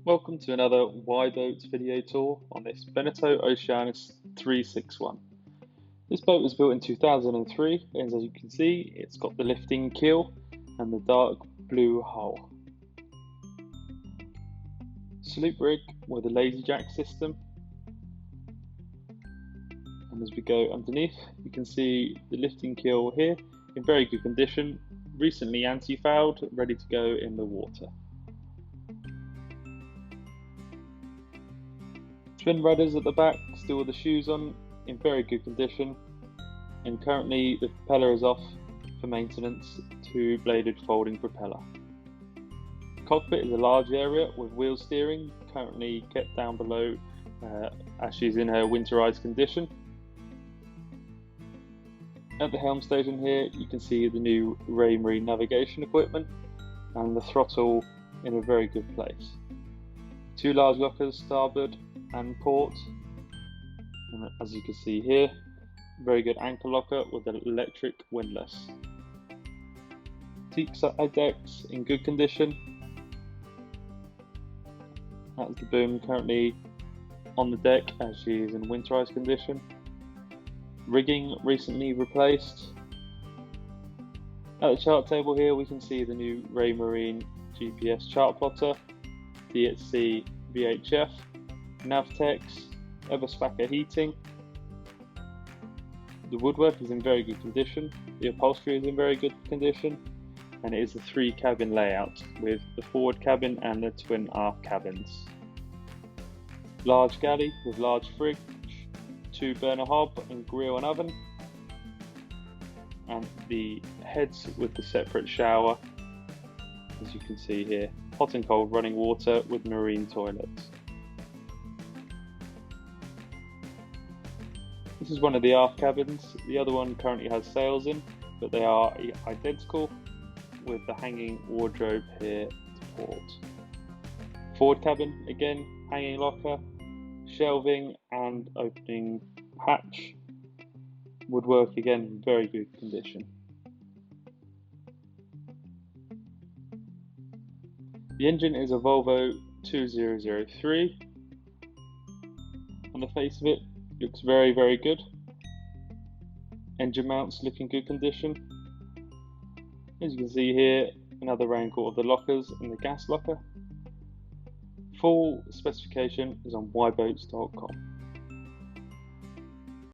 Welcome to another Y-Boats video tour on this Beneteau Oceanis 361. This boat was built in 2003 and as you can see it's got the lifting keel and the dark blue hull. Sloop rig with a lazy jack system, and as we go underneath you can see the lifting keel here in very good condition, recently anti-fouled, ready to go in the water. Twin rudders at the back, still with the shoes on, in very good condition, and currently the propeller is off for maintenance to bladed folding propeller. Cockpit is a large area with wheel steering, currently kept down below as she's in her winterized condition. At the helm station here you can see the new Ray Marine navigation equipment and the throttle in a very good place. Two large lockers starboard and port, and as you can see here, very good anchor locker with an electric windlass. Teak side decks in good condition. That's the boom currently on the deck as she is in winterized condition. Rigging recently replaced. At the chart table here we can see the new Ray Marine GPS chart plotter, DHC VHF, Navtex, Everspacker heating. The woodwork is in very good condition, the upholstery is in very good condition, and it is a 3-cabin layout with the forward cabin and the twin aft cabins. Large galley with large fridge, 2-burner hob and grill and oven, and the heads with the separate shower, as you can see here, hot and cold running water with marine toilets. This is one of the aft cabins. The other one currently has sails in, but they are identical with the hanging wardrobe here to port. Forward cabin, again, hanging locker, shelving and opening hatch. Woodwork again in very good condition. The engine is a Volvo 2003. On the face of it, looks very good. Engine mounts look in good condition. As you can see here, another angle of the lockers and the gas locker. Full specification is on yboats.com.